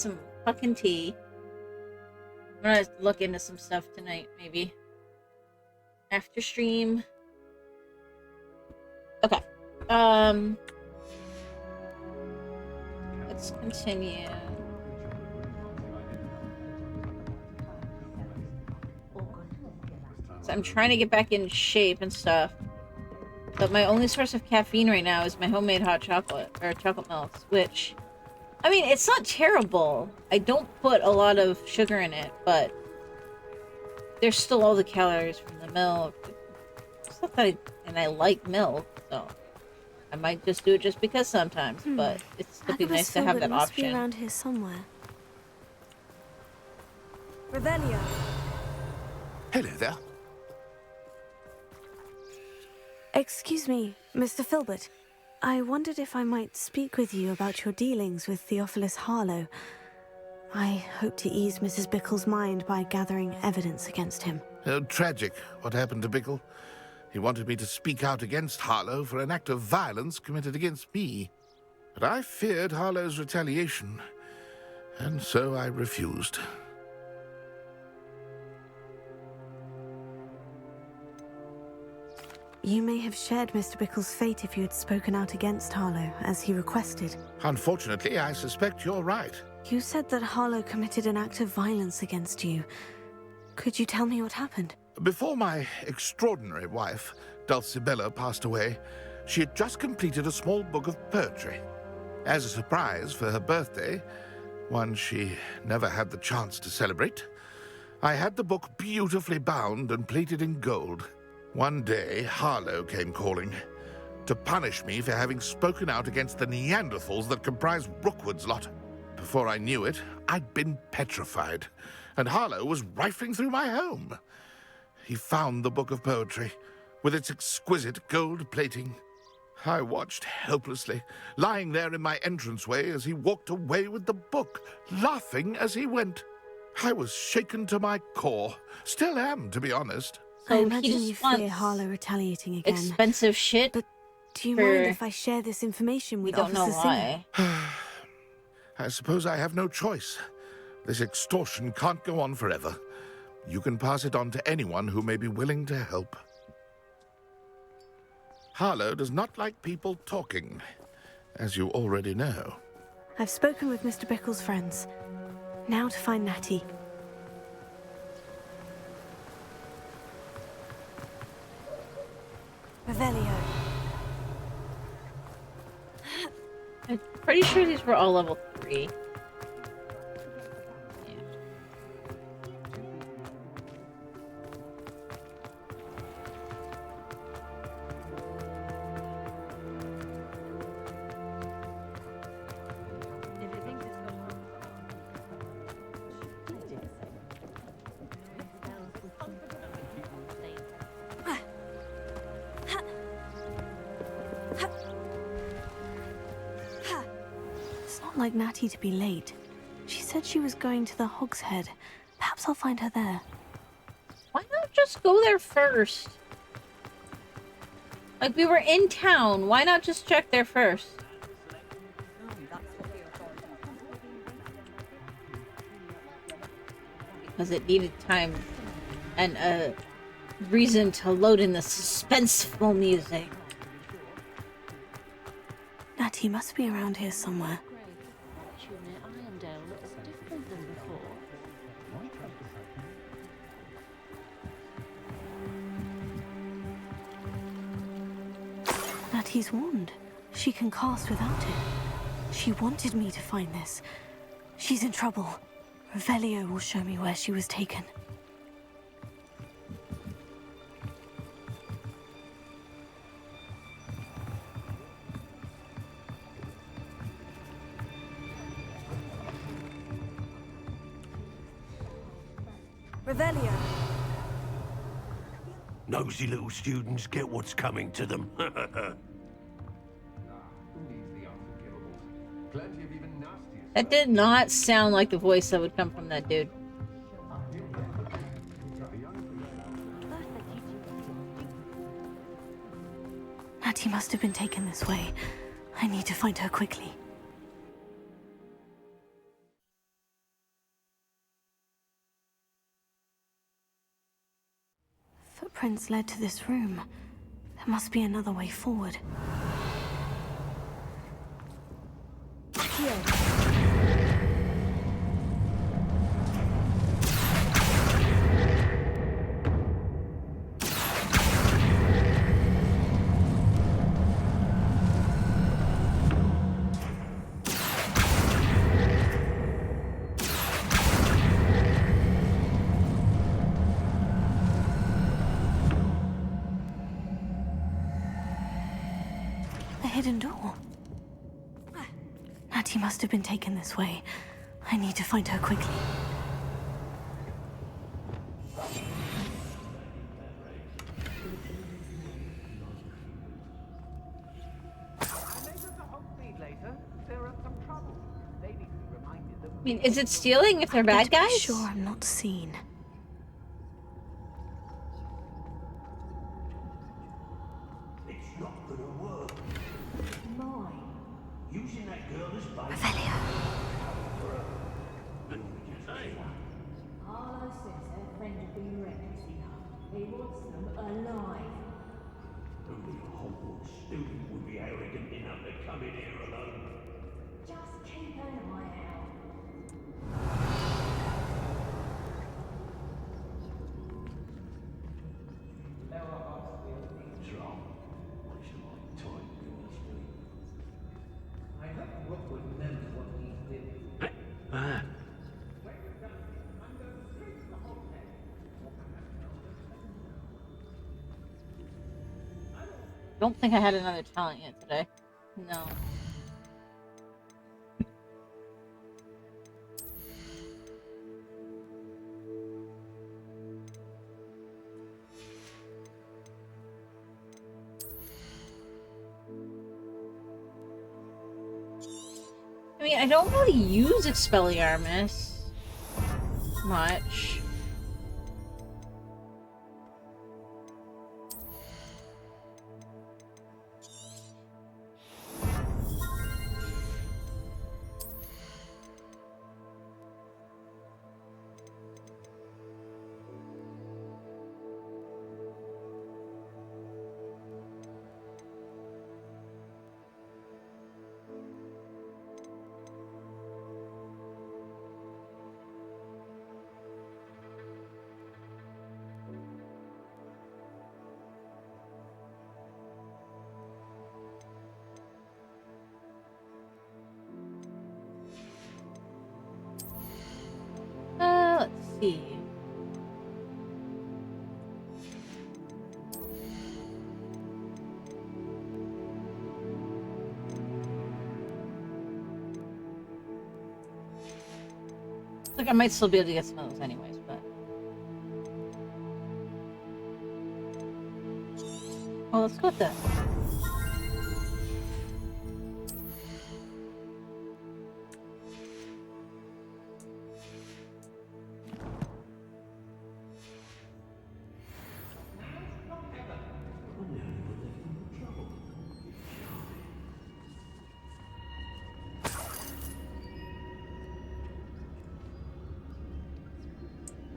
some fucking tea. I'm gonna look into some stuff tonight, maybe. After stream. Okay. Let's continue. So I'm trying to get back in shape and stuff. But my only source of caffeine right now is my homemade hot chocolate, or chocolate milk, which, I mean, it's not terrible. I don't put a lot of sugar in it, but there's still all the calories from the milk. It's not that and I like milk, so I might just do it just because sometimes, but it's still be nice to have that must option. Be around here somewhere. Revelio. Hello there. Excuse me, Mr. Filbert. I wondered if I might speak with you about your dealings with Theophilus Harlow. I hope to ease Mrs. Bickle's mind by gathering evidence against him. Tragic, what happened to Bickle. He wanted me to speak out against Harlow for an act of violence committed against me. But I feared Harlow's retaliation, and so I refused. You may have shared Mr. Bickle's fate if you had spoken out against Harlow, as he requested. Unfortunately, I suspect you're right. You said that Harlow committed an act of violence against you. Could you tell me what happened? Before my extraordinary wife, Dulcibella, passed away, she had just completed a small book of poetry. As a surprise for her birthday, one she never had the chance to celebrate, I had the book beautifully bound and plated in gold. One day, Harlow came calling to punish me for having spoken out against the Neanderthals that comprise Rookwood's lot. Before I knew it, I'd been petrified, and Harlow was rifling through my home. He found the book of poetry, with its exquisite gold plating. I watched helplessly, lying there in my entranceway as he walked away with the book, laughing as he went. I was shaken to my core. Still am, to be honest. I imagine you fear Harlow retaliating again. Expensive shit. But do you mind if I share this information with Officer Singer? I suppose I have no choice. This extortion can't go on forever. You can pass it on to anyone who may be willing to help. Harlow does not like people talking, as you already know. I've spoken with Mr. Bickle's friends. Now to find Natty. Revelio. I'm pretty sure these were all level 3. Like Natty to be late. She said she was going to the Hog's Head. Perhaps I'll find her there. Why not just go there first? Like, we were in town. Why not just check there first? Because it needed time and a reason to load in the suspenseful music. Natty must be around here somewhere. Natty's wand. She can cast without it. She wanted me to find this. She's in trouble. Revelio will show me where she was taken. Revelio. Nosy little students get what's coming to them. That did not sound like the voice that would come from that dude. Natty must have been taken this way. I need to find her quickly. footprints led to this room. There must be another way forward. Here. The hidden door. Natty must have been taken this way. I need to find her quickly. I mean, is it stealing if they're bad guys? Be sure I'm not seen. It's not gonna work. Mine. Using that girl as bait. Revelio. And you say? Harlow says her friend had been reckless enough. He wants them alive. Only a Hogwarts student would be arrogant enough to come in here alone. Just keep an eye out. What's wrong? What's my time doing this week? I hope Rookwood knows what he's doing. Ah. Don't think I had another talent yet today. No. I mean, I don't really use Expelliarmus much. Let's see. Like, I might still be able to get some of those anyways, but... Well, let's go with this.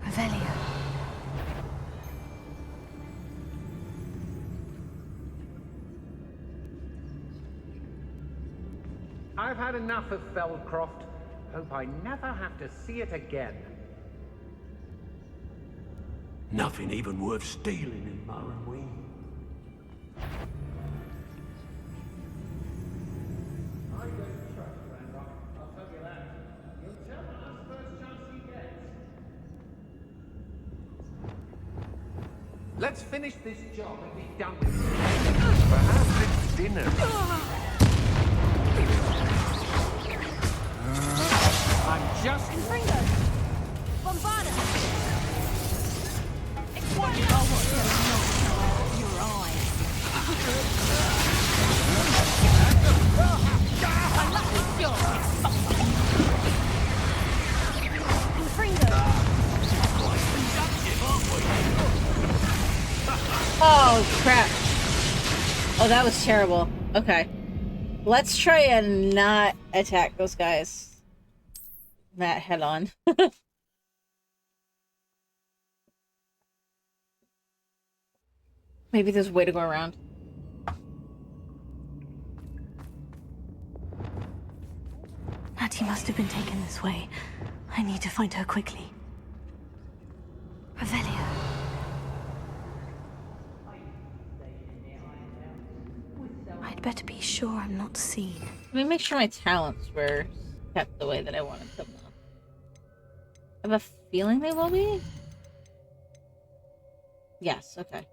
Revelio. I've had enough of Feldcroft. Hope I never have to see it again. Nothing even worth stealing in Morrowind. I don't trust Randolph, I'll tell you that. He'll tell us first chance he gets. Let's finish this job and be done with it. Perhaps it's dinner. I'm just... Ringo! Bombarda! What you know what's going on your eyes? I love this job! Ringo! Oh, crap. Oh, that was terrible. Okay. Let's try and not attack those guys. That head on. Maybe there's a way to go around. Natty must have been taken this way. I need to find her quickly. Revelio. I'd better be sure I'm not seen. Let me make sure my talents were kept the way that I wanted them. I have a feeling they will be? Yes, okay.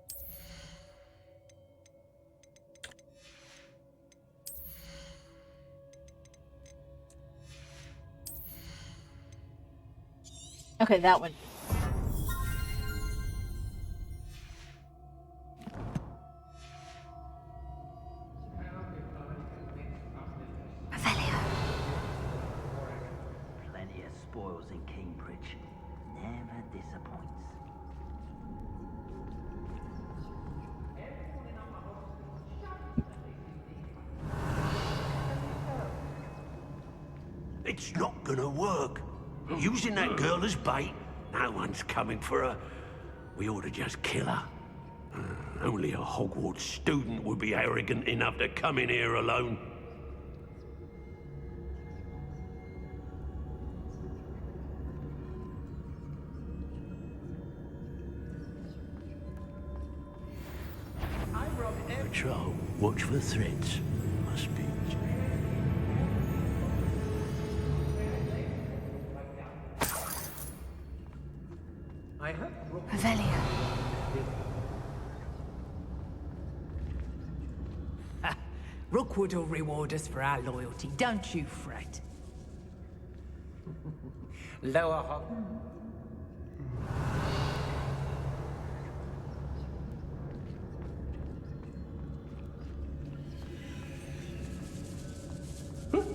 Okay, that one. Revelio. Plenty of spoils in Cambridge. Never disappoints. It's not gonna work. Using that girl as bait, no one's coming for her. We ought to just kill her. Only a Hogwarts student would be arrogant enough to come in here alone. Patrol, watch for threats. Must be. I heard Revelio. Rookwood will reward us for our loyalty, don't you fret. lower hog.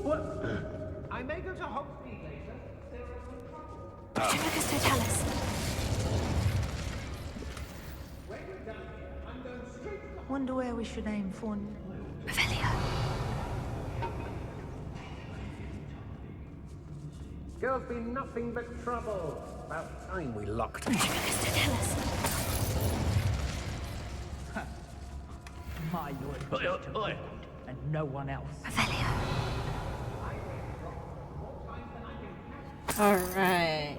What? I may go to Hogsmeade later. There are some trouble. Pacificus Totalis. When we're done here, I'm going straight to the Wonder where we should aim for now. Revelio. Girls be nothing but trouble. About time we locked. Pacificus Totalis. My loyalty to Rookwood and no one else. Revelio. Alright.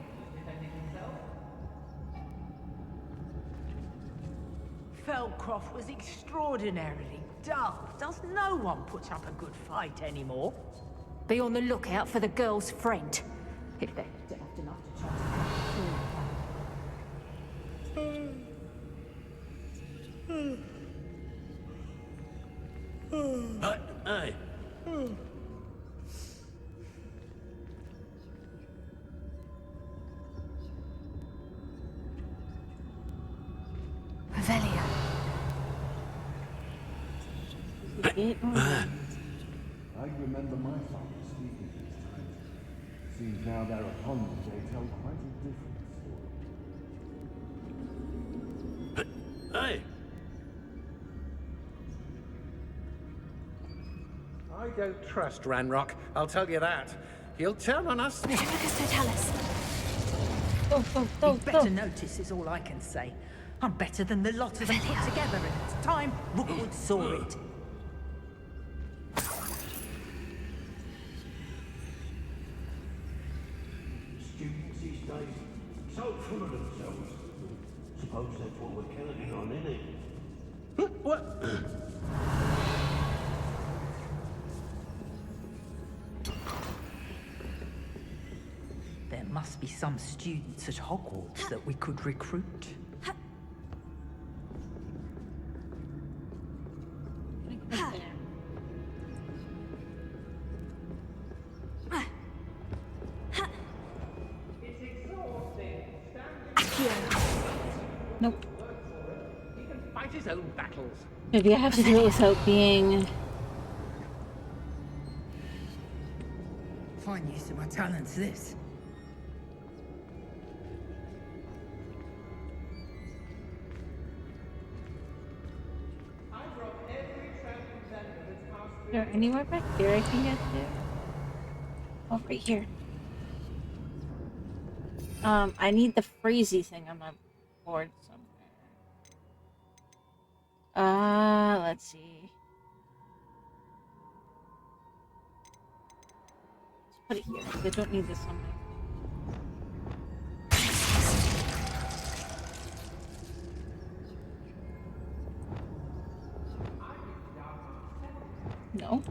Feldcroft was extraordinarily dull. Does no one put up a good fight anymore? Be on the lookout for the girl's friend. If they're daft enough to try Hey. Revelio. I remember my father speaking these times. Seems now they're upon me, they tell quite a different story. Hey. I don't trust Ranrock, I'll tell you that. He'll turn on us. Pacificus Totalis. You'd better notice is all I can say. I'm better than the lot of them put together, and it's time Rookwood saw it. Students these days, so full of themselves. Suppose that's what we're counting on, isn't it? What? There must be some students at Hogwarts that we could recruit. Nope. He can fight his own battles. Maybe I have to do it without being... Fine use of my talents, this. Is there anywhere back here I can get to? Oh, right here. I need the freezy thing on my board somewhere. Let's see. Let's put it here, because I don't need this on my... No.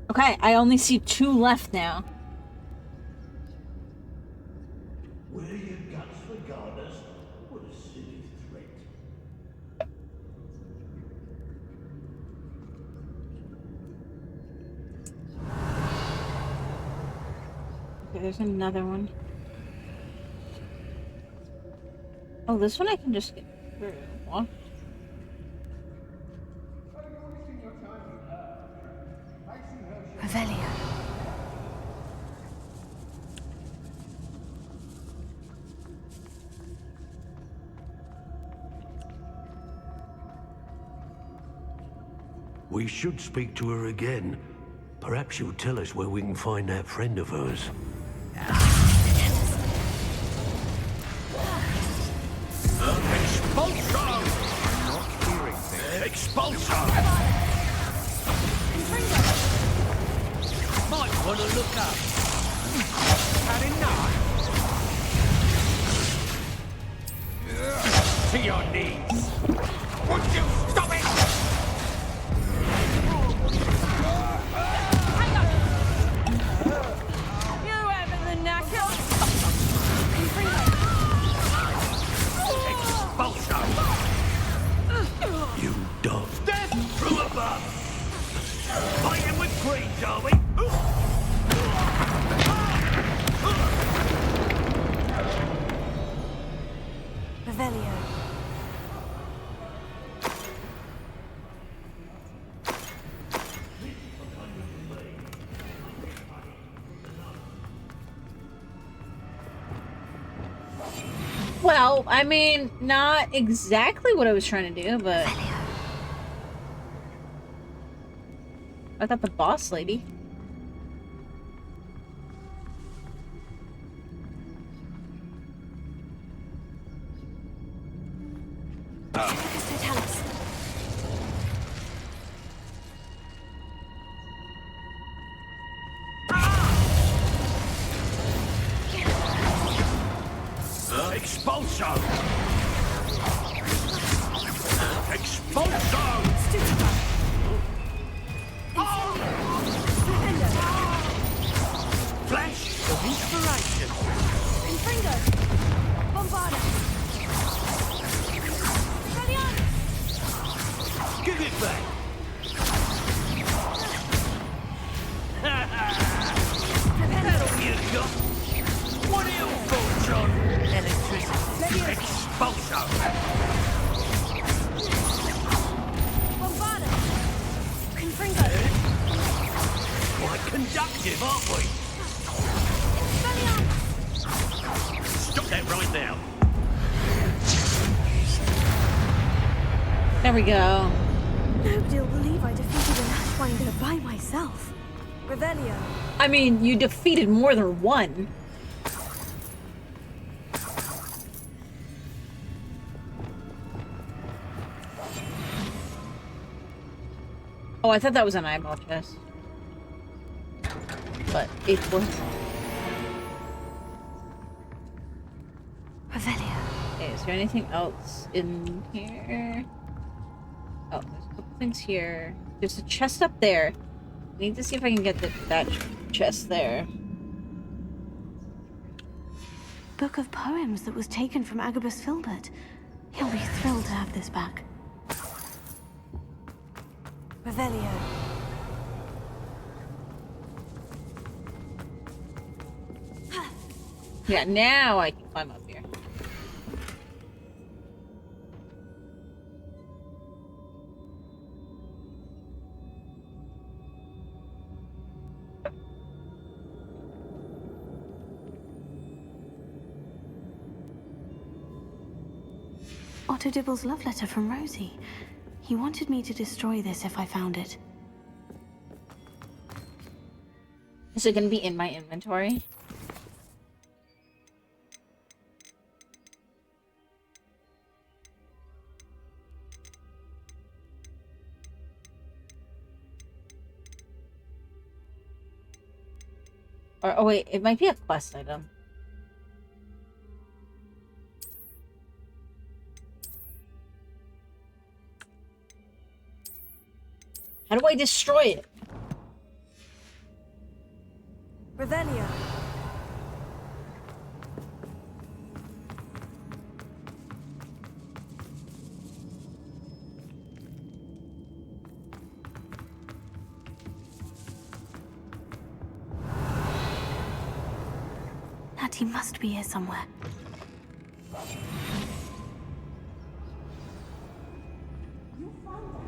Okay, I only see 2 left now. Where your guts regard us? What a silly threat. Okay, there's another one. Oh, this one I can just get through. What? Revelio. We should speak to her again. Perhaps she'll tell us where we can find that friend of hers. Expulsion! I'm not hearing things. Expulsion! Might want to look up. Had enough? To your knees. Would you stop it? You having the knacker? Expulsion! You dog. Death from above! Fighting with greed, are we? Revelio. Well, I mean, not exactly what I was trying to do, but... I got the boss lady. Expulsion! Expulsion! Flash of inspiration! Confringo! Bombarda! Rebellion! Give it back! That'll you got! What are you for, John? Electricity! Expulsion! Bombarda! Confringo! Quite conductive, aren't we? Rebellion! Stop that right now! There we go. Nobody'll believe I defeated an Ashwinder by myself. Revelio. I mean, you defeated more than one. Oh, I thought that was an eyeball chest. But it was. Revelio. Okay, is there anything else in here? Oh, there's a couple things here. There's a chest up there. I need to see if I can get that chest there. book of poems that was taken from Agabus Filbert. He'll be thrilled to have this back. Revelio. Yeah, now I can climb up here. Otto Dibble's love letter from Rosie. He wanted me to destroy this if I found it. Is it gonna be in my inventory? Or, oh wait, it might be a quest item. How do I destroy it? Revelio. Natty must be here somewhere. You found us.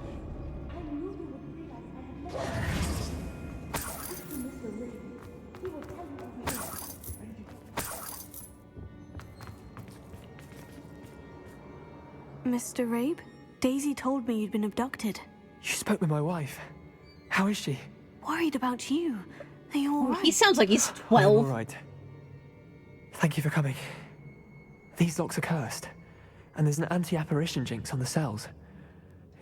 I knew you would realize I had left. Speak to Mr. Ray. He will tell you everything. Mr. Rabe? Daisy told me you'd been abducted. You spoke with my wife. How is she? Worried about you. Are you all right? He sounds like he's I'm 12. all right. Thank you for coming. These locks are cursed, and there's an anti-apparition jinx on the cells.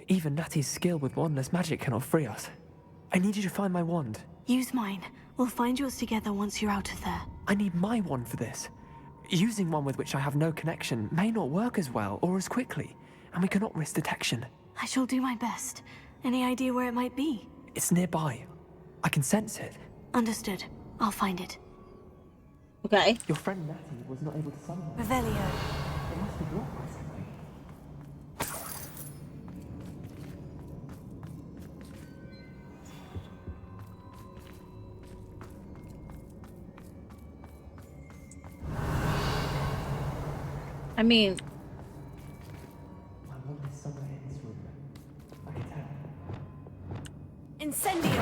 Even Natty's skill with wandless magic cannot free us. I need you to find my wand. Use mine. We'll find yours together once you're out of there. I need my wand for this. Using one with which I have no connection may not work as well or as quickly, and we cannot risk detection. I shall do my best. Any idea where it might be? It's nearby. I can sense it. Understood. I'll find it. Okay. Your friend Natty was not able to summon it. Revelio. It must be blocked recently. I mean, My wand is somewhere in this room. I can tell. Incendio.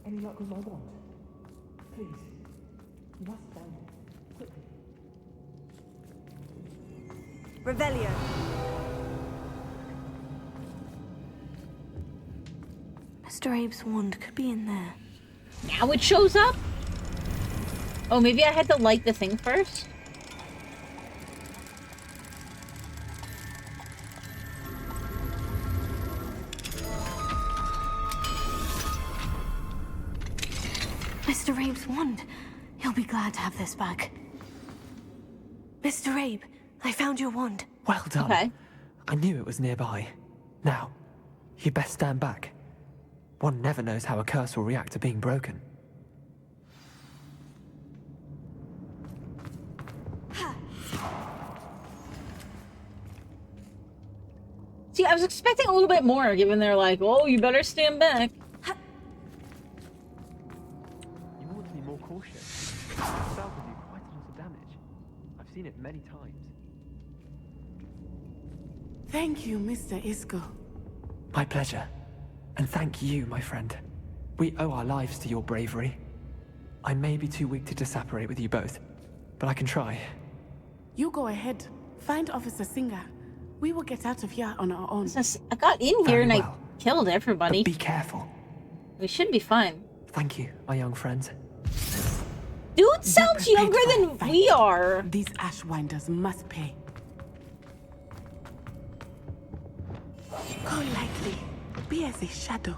Any luck with my wand? Please. You must find it. Quickly. Revelio. Mr. Abe's wand could be in there. now it shows up? Oh, maybe I had to light the thing first? Mr. Abe's wand. He'll be glad to have this back. Mr. Abe, I found your wand. Well done. Okay. I knew it was nearby. Now, you best stand back. One never knows how a curse will react to being broken. See, I was expecting a little bit more, given they're like, oh, you better stand back. You ought to be more cautious. Itself will do quite a lot of damage. I've seen it many times. Thank you, Mr. Isco. My pleasure. And thank you, my friend. We owe our lives to your bravery. I may be too weak to disapparate with you both, but I can try. You go ahead. Find Officer Singer. We will get out of here on our own. Since I got in here Very and well. I killed everybody. But be careful. We should be fine. Thank you, my young friend. Dude sounds prepared younger for a than fight. we are. These Ashwinders must pay. Go lightly. Be as a shadow.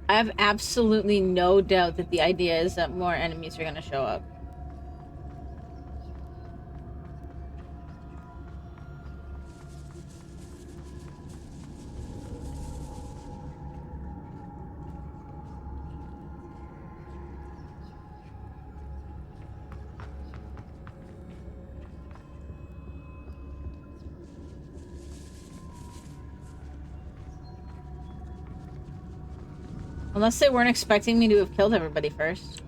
I have absolutely no doubt that the idea is that more enemies are going to show up. Unless they weren't expecting me to have killed everybody first.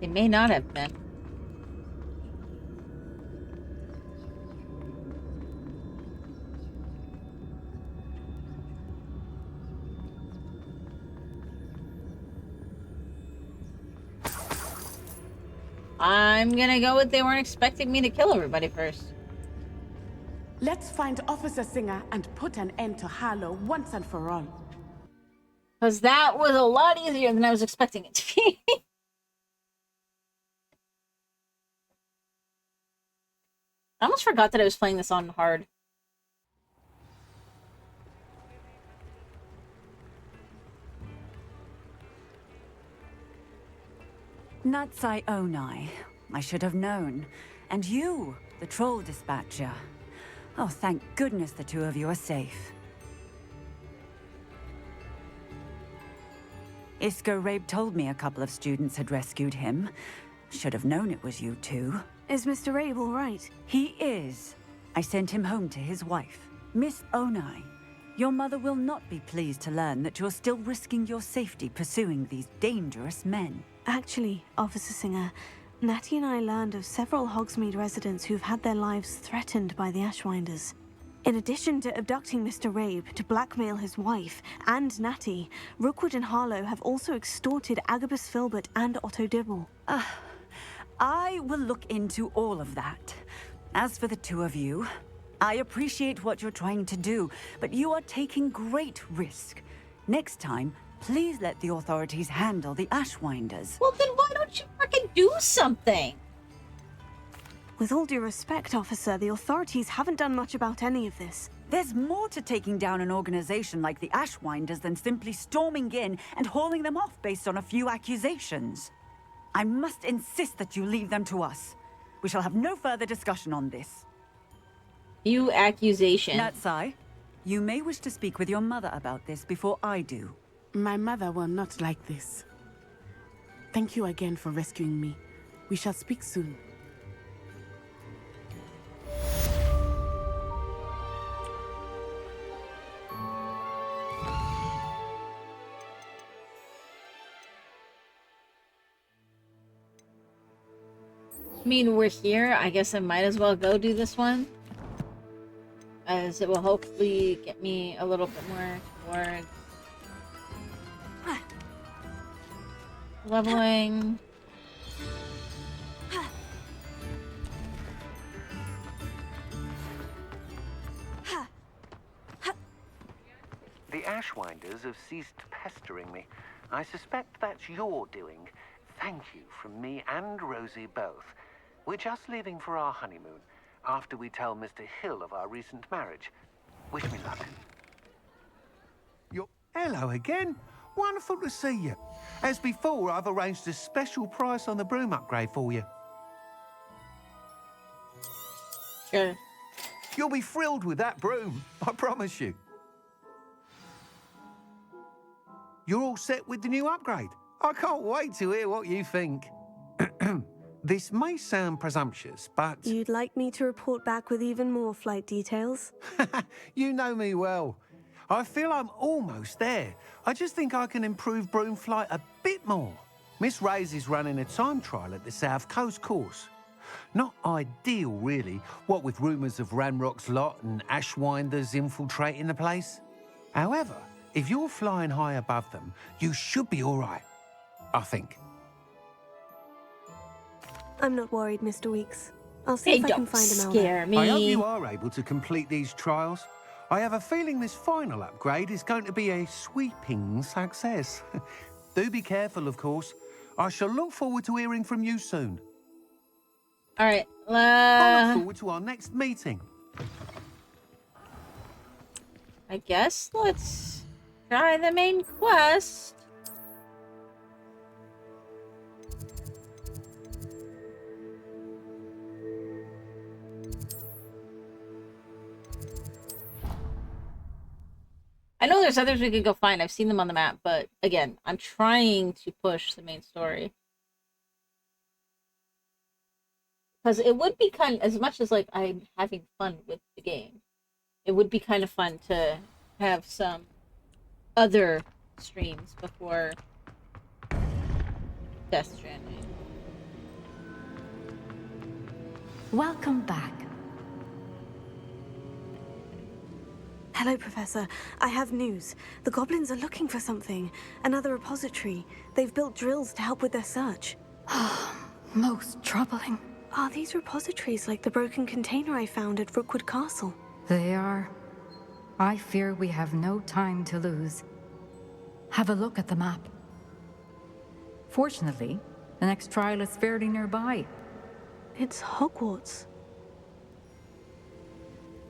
They may not have been. I'm gonna go with they weren't expecting me to kill everybody first. Let's find Officer Singer and put an end to Harlow once and for all. Because that was a lot easier than I was expecting it to be. I almost forgot that I was playing this on hard. Natsai Onai. I should have known. And you, the troll dispatcher. Oh, thank goodness the two of you are safe. Isco Rabe told me a couple of students had rescued him. Should have known it was you two. Is Mr. Rabe all right? He is. I sent him home to his wife. Miss Onai, your mother will not be pleased to learn that you're still risking your safety pursuing these dangerous men. Actually, Officer Singer, Natty and I learned of several Hogsmeade residents who've had their lives threatened by the Ashwinders. In addition to abducting Mr. Rabe to blackmail his wife and Natty, Rookwood and Harlow have also extorted Agabus Filbert and Otto Dibble. I will look into all of that. As for the two of you, I appreciate what you're trying to do, but you are taking great risk. Next time, please let the authorities handle the Ashwinders. Well, then why don't you freaking do something? With all due respect, officer, the authorities haven't done much about any of this. There's more to taking down an organization like the Ashwinders than simply storming in and hauling them off based on a few accusations. I must insist that you leave them to us. We shall have no further discussion on this. You accusation. Natsai, you may wish to speak with your mother about this before I do. My mother will not like this. Thank you again for rescuing me. We shall speak soon. I mean, we're here. I guess I might as well go do this one. As it will hopefully get me a little bit more towards leveling. The Ashwinders have ceased pestering me. I suspect that's your doing. Thank you from me and Rosie both. We're just leaving for our honeymoon, after we tell Mr. Hill of our recent marriage. Wish me luck. Hello again. Wonderful to see you. As before, I've arranged a special price on the broom upgrade for you. Sure. You'll be thrilled with that broom, I promise you. You're all set with the new upgrade. I can't wait to hear what you think. This may sound presumptuous, but... You'd like me to report back with even more flight details? You know me well. I feel I'm almost there. I just think I can improve broom flight a bit more. Miss Ray's is running a time trial at the South Coast course. Not ideal, really, what with rumours of Ranrock's lot and Ashwinders infiltrating the place. However, if you're flying high above them, you should be all right, I think. I'm not worried, Mr. Weeks. I'll see if I can find an scare me. I hope you are able to complete these trials. I have a feeling this final upgrade is going to be a sweeping success. Do be careful, of course. I shall look forward to hearing from you soon. All right. I look forward to our next meeting. I guess let's try the main quest. I know there's others we could go find. I've seen them on the map, but again, I'm trying to push the main story. Because it would be kind of, as much as like I'm having fun with the game, it would be kind of fun to have some other streams before Death Stranding. Welcome back. Hello, Professor. I have news. The goblins are looking for something. Another repository. They've built drills to help with their search. Most troubling. Are these repositories like the broken container I found at Rookwood Castle? They are. I fear we have no time to lose. Have a look at the map. Fortunately, the next trial is fairly nearby. It's Hogwarts.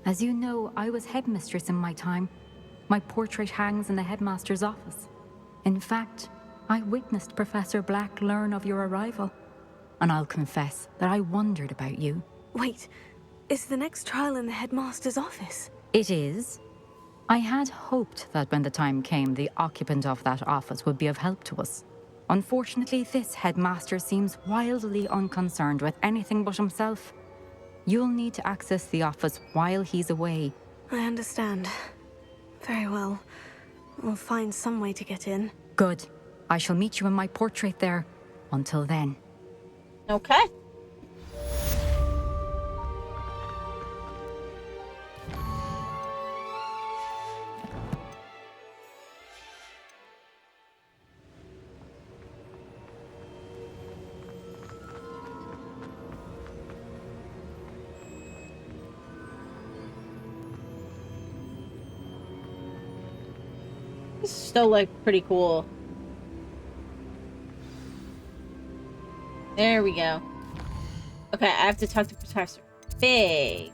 As you know, I was headmistress in my time. My portrait hangs in the headmaster's office. In fact, I witnessed Professor Black learn of your arrival. And I'll confess that I wondered about you. Wait, is the next trial in the headmaster's office? It is. I had hoped that when the time came, the occupant of that office would be of help to us. Unfortunately, this headmaster seems wildly unconcerned with anything but himself. You'll need to access the office while he's away. I understand. Very well. We'll find some way to get in. Good. I shall meet you in my portrait there. Until then. Okay. This is still like pretty cool. There we go. Okay, I have to talk to Professor Fig.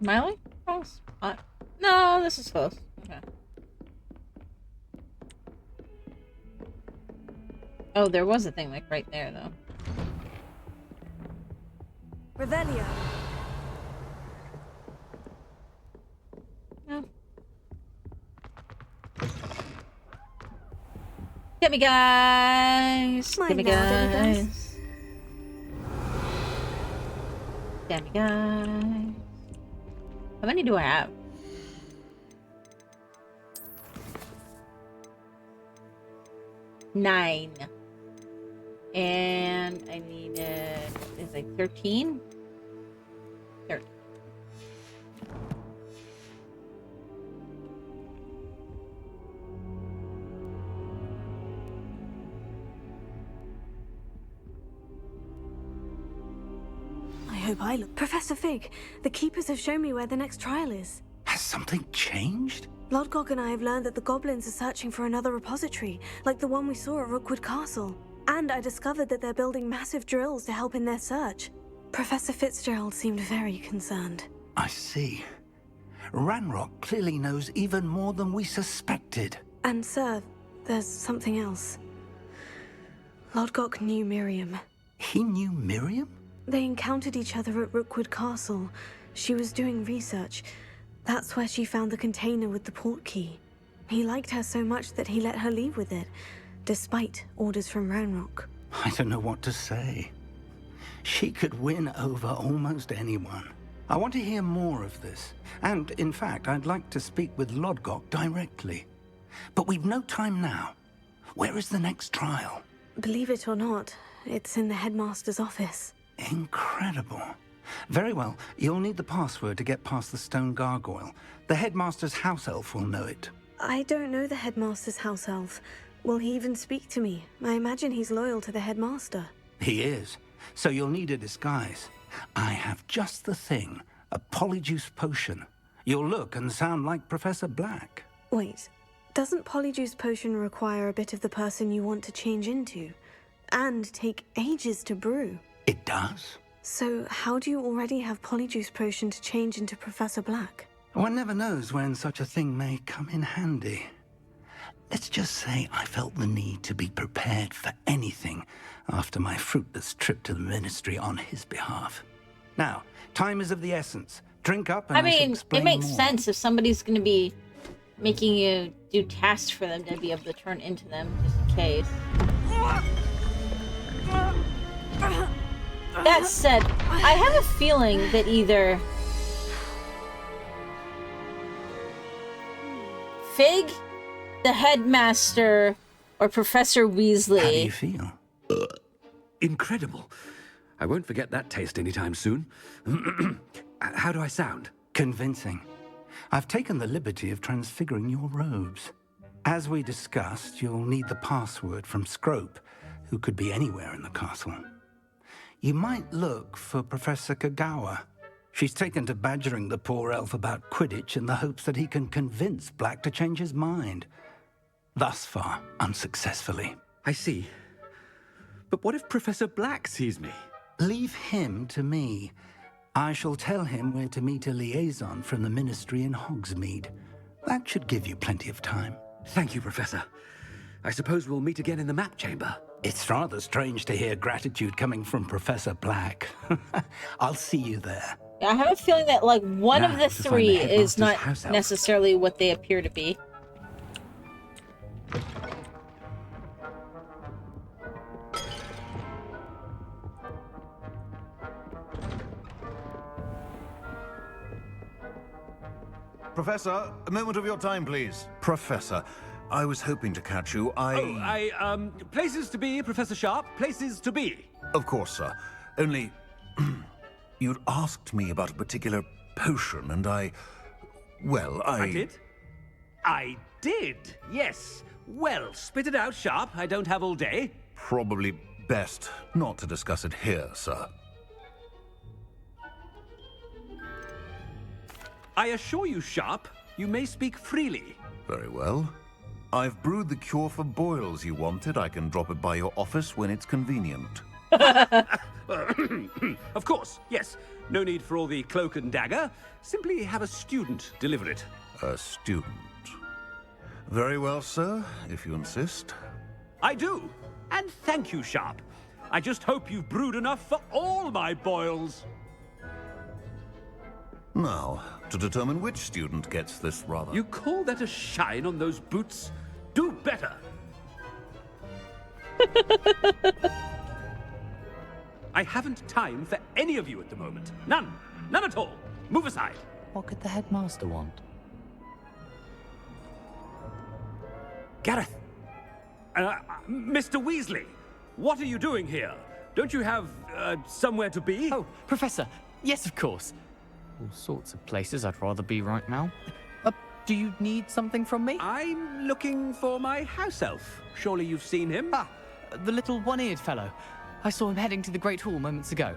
Am I like close? No, this is close. Okay. Oh, there was a thing like right there though. Revelio. No. Get me, guys! Get me, guys! Get me, guys! How many do I have? Nine. And I needed, is like 13? 30. I hope I look. Professor Fig, the Keepers have shown me where the next trial is. Has something changed? Lodgok and I have learned that the goblins are searching for another repository, like the one we saw at Rookwood Castle. And I discovered that they're building massive drills to help in their search. Professor Fitzgerald seemed very concerned. I see. Ranrock clearly knows even more than we suspected. And sir, there's something else. Lodgok knew Miriam. He knew Miriam? They encountered each other at Rookwood Castle. She was doing research. That's where she found the container with the port key. He liked her so much that he let her leave with it, despite orders from Ranrock. I don't know what to say. She could win over almost anyone. I want to hear more of this. And, in fact, I'd like to speak with Lodgok directly. But we've no time now. Where is the next trial? Believe it or not, it's in the headmaster's office. Incredible. Very well, you'll need the password to get past the stone gargoyle. The headmaster's house elf will know it. I don't know the headmaster's house elf. Will he even speak to me? I imagine he's loyal to the headmaster. He is. So you'll need a disguise. I have just the thing. A polyjuice potion. You'll look and sound like Professor Black. Wait, doesn't polyjuice potion require a bit of the person you want to change into? And take ages to brew? It does. So, how do you already have Polyjuice Potion to change into Professor Black? One never knows when such a thing may come in handy. Let's just say I felt the need to be prepared for anything after my fruitless trip to the Ministry on his behalf. Now, time is of the essence. Drink up and I shall mean, explain it makes more. sense if somebody's going to be making you do tasks for them to be able to turn into them, just in case. That said, I have a feeling that either Fig, the headmaster, or Professor Weasley. How do you feel? Incredible. I won't forget that taste anytime soon. How do I sound? Convincing. I've taken the liberty of transfiguring your robes. As we discussed, you'll need the password from Scrope, who could be anywhere in the castle. You might look for Professor Kagawa. She's taken to badgering the poor elf about Quidditch in the hopes that he can convince Black to change his mind. Thus far, unsuccessfully. I see. But what if Professor Black sees me? Leave him to me. I shall tell him where to meet a liaison from the Ministry in Hogsmeade. That should give you plenty of time. Thank you, Professor. I suppose we'll meet again in the map chamber. It's rather strange to hear gratitude coming from Professor Black. I'll see you there. Yeah, I have a feeling that, like, one of the to find the three is headmaster's not house elf. necessarily what they appear to be. Professor, a moment of your time, please. Professor, I was hoping to catch you. Places to be, Professor Sharp. Places to be. Of course, sir. Only, you'd asked me about a particular potion, and I did? I did, yes. Well, spit it out, Sharp. I don't have all day. Probably best not to discuss it here, sir. I assure you, Sharp, you may speak freely. Very well. I've brewed the cure for boils you wanted. I can drop it by your office when it's convenient. Of course, yes. No need for all the cloak and dagger. Simply have a student deliver it. A student. Very well, sir, if you insist. I do. And thank you, Sharp. I just hope you've brewed enough for all my boils. Now, to determine which student gets this rather... You call that a shine on those boots? Do better. I haven't time for any of you at the moment. None. None at all. Move aside. What could the headmaster want? Gareth. Mr. Weasley, what are you doing here? Don't you have, somewhere to be? Oh, Professor. Yes, of course. All sorts of places I'd rather be right now. Do you need something from me? I'm looking for my house elf. Surely you've seen him? Ah, the little one-eared fellow. I saw him heading to the Great Hall moments ago,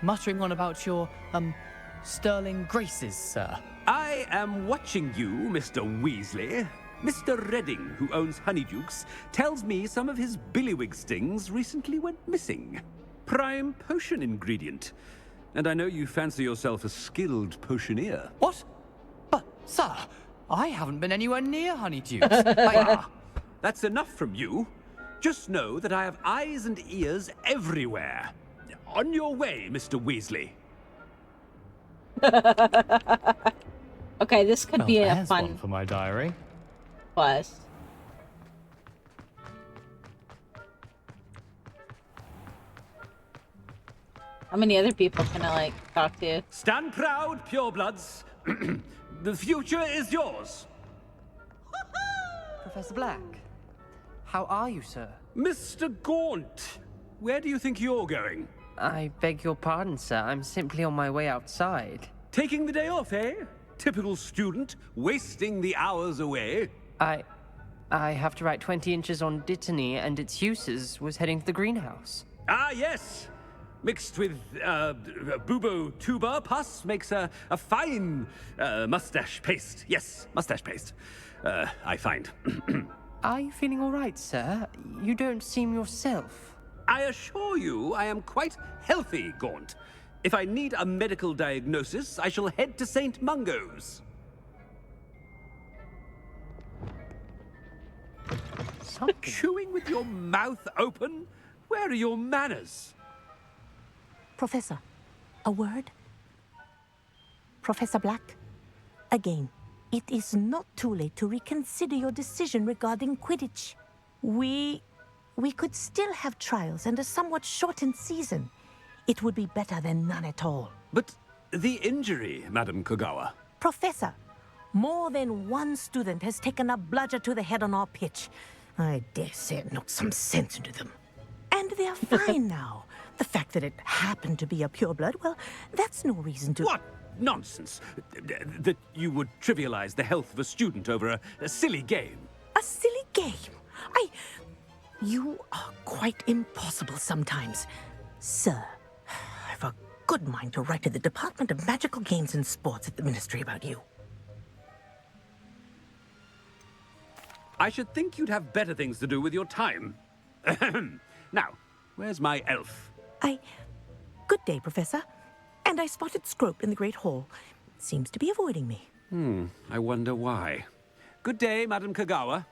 muttering on about your, sterling graces, sir. I am watching you, Mr. Weasley. Mr. Redding, who owns Honeydukes, tells me some of his billywig stings recently went missing. Prime potion ingredient. And I know you fancy yourself a skilled potioneer. What? But, sir, I haven't been anywhere near Honeydukes. That's enough from you. Just know that I have eyes and ears everywhere. On your way, Mr. Weasley. Okay, this could be a fun one for my diary. quest. How many other people can I, like, talk to? Stand proud, purebloods. The future is yours. Professor Black, how are you, sir? Mr. Gaunt, where do you think you're going? I beg your pardon, sir. I'm simply on my way outside. Taking the day off, eh? Typical student, wasting the hours away. I have to write 20 inches on Dittany and its uses. Was heading to the greenhouse. Ah, yes. Mixed with bubo tuber pus makes a fine mustache paste. Yes, mustache paste. I find. Are you feeling all right, sir? You don't seem yourself. I assure you I am quite healthy, Gaunt. If I need a medical diagnosis, I shall head to St. Mungo's. Stop chewing with your mouth open? Where are your manners? Professor, a word? Professor Black, again, it is not too late to reconsider your decision regarding Quidditch. We could still have trials and a somewhat shortened season. It would be better than none at all. But the injury, Madam Kogawa. Professor, more than one student has taken a bludger to the head on our pitch. I dare say it knocked some sense into them. And they're fine now. The fact that it happened to be a pureblood, well, that's no reason to... What nonsense! That you would trivialize the health of a student over a silly game. A silly game? You are quite impossible sometimes. Sir, I've a good mind to write to the Department of Magical Games and Sports at the Ministry about you. I should think you'd have better things to do with your time. Now, where's my elf? Good day, Professor. And I spotted Scrope in the Great Hall. Seems to be avoiding me. I wonder why. Good day, Madam Kogawa.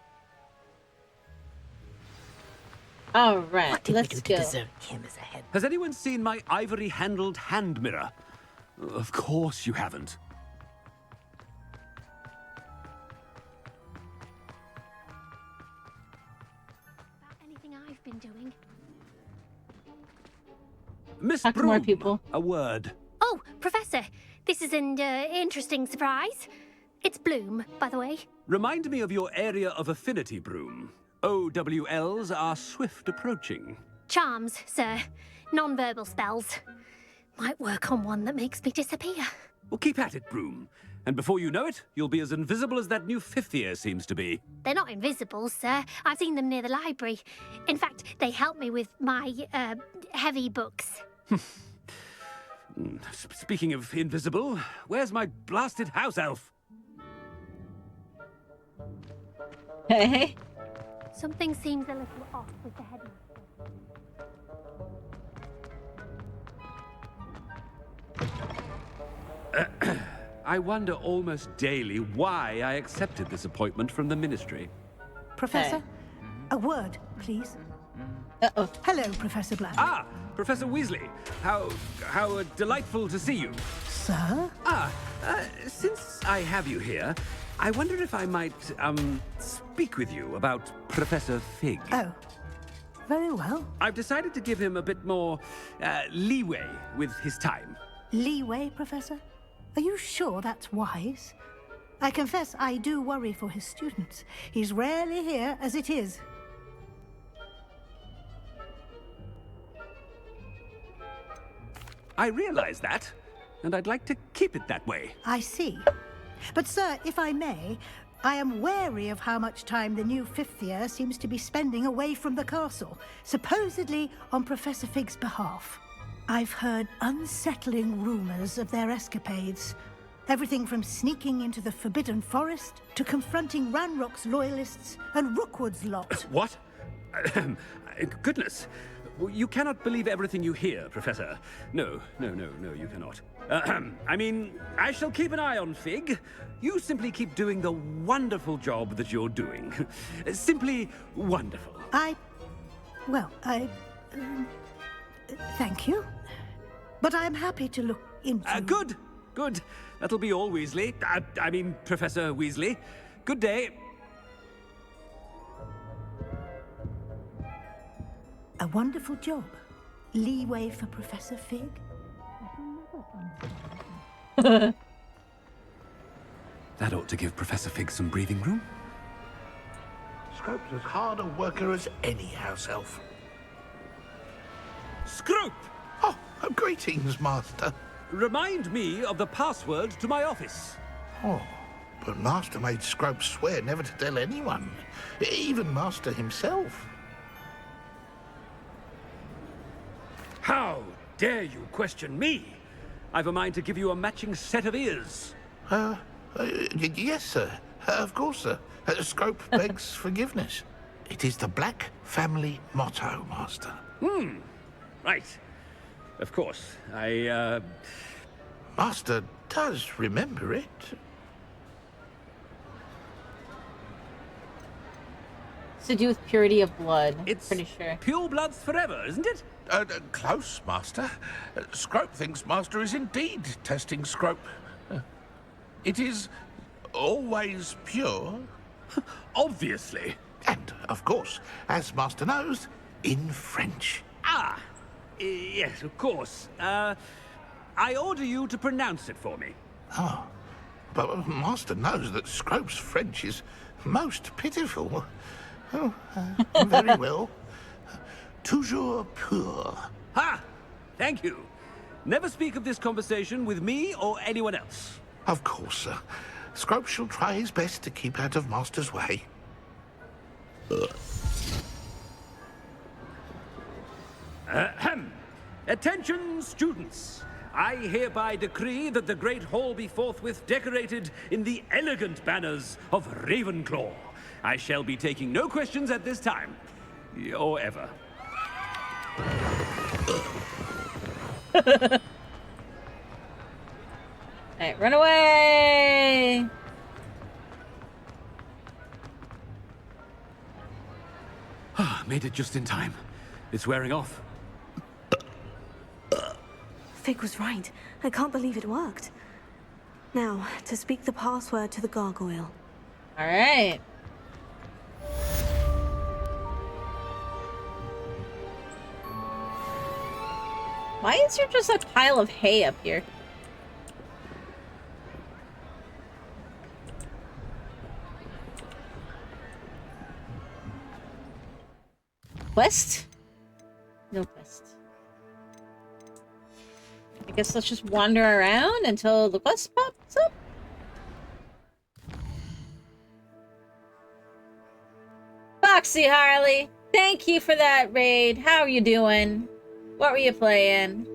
All right, What did let's we do go. to deserve him as a head? Has anyone seen my ivory-handled hand mirror? Of course you haven't. Anything I've been doing? Miss Talk to more Broom, people. a word. Oh, Professor, this is an interesting surprise. It's Bloom, by the way. Remind me of your area of affinity, Broom. OWLs are swift approaching. Charms, sir. Non-verbal spells. Might work on one that makes me disappear. Well, keep at it, Broom. And before you know it, you'll be as invisible as that new fifth year seems to be. They're not invisible, sir. I've seen them near the library. In fact, they help me with my, heavy books. Speaking of invisible, where's my blasted house elf? Hey. Something seems a little off with the headmaster. I wonder almost daily why I accepted this appointment from the Ministry. Professor, a word, please. Uh-oh. Hello, Professor Black. Ah, Professor Weasley. How delightful to see you. Sir? Since I have you here, I wonder if I might, speak with you about Professor Fig. Oh, very well. I've decided to give him a bit more, leeway with his time. Leeway, Professor? Are you sure that's wise? I confess I do worry for his students. He's rarely here as it is. I realize that, and I'd like to keep it that way. I see. But, sir, if I may, I am wary of how much time the new fifth year seems to be spending away from the castle, supposedly on Professor Fig's behalf. I've heard unsettling rumors of their escapades. Everything from sneaking into the Forbidden Forest to confronting Ranrock's loyalists and Rookwood's lot. What? Goodness. You cannot believe everything you hear, Professor. No, you cannot. I mean, I shall keep an eye on Fig. You simply keep doing the wonderful job that you're doing. Simply wonderful. Thank you. But I'm happy to look into... Good. That'll be all, Weasley. I mean, Professor Weasley. Good day. A wonderful job. Leeway for Professor Fig. That ought to give Professor Fig some breathing room. Scrope's as hard a worker as any house elf. Scrope! Oh, greetings, Master. Remind me of the password to my office. Oh, but Master made Scrope swear never to tell anyone, even Master himself. How dare you question me? I've a mind to give you a matching set of ears. Yes, sir. Of course, sir. Scrope begs forgiveness. It is the Black family motto, Master. Right. Of course. Master does remember it. It's to do with purity of blood. It's pretty sure. Pure bloods forever, isn't it? Close, Master. Scrope thinks Master is indeed testing Scrope. It is always pure. Obviously. And, of course, as Master knows, in French. Ah, yes, of course. I order you to pronounce it for me. Oh, but Master knows that Scrope's French is most pitiful. Oh, very well. Toujours pur. Ha! Thank you. Never speak of this conversation with me or anyone else. Of course, sir. Scrope shall try his best to keep out of Master's way. Ahem. Attention, students. I hereby decree that the Great Hall be forthwith decorated in the elegant banners of Ravenclaw. I shall be taking no questions at this time. Or ever. Alright, run away! Made it just in time. It's wearing off. Fig was right. I can't believe it worked. Now, to speak the password to the gargoyle. Alright. Why is there just a pile of hay up here? Quest? No quest. I guess let's just wander around until the quest pops up. Foxy Harley, thank you for that raid. How are you doing? What were you playing?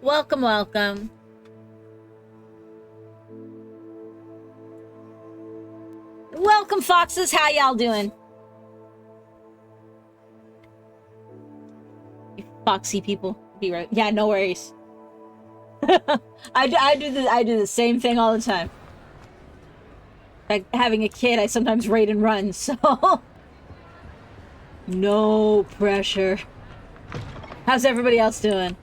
Welcome, welcome. Welcome, Foxes. How y'all doing? You foxy people. Be right. Yeah, no worries. I do the same thing all the time. Like having a kid, I sometimes raid and run, so no pressure. How's everybody else doing?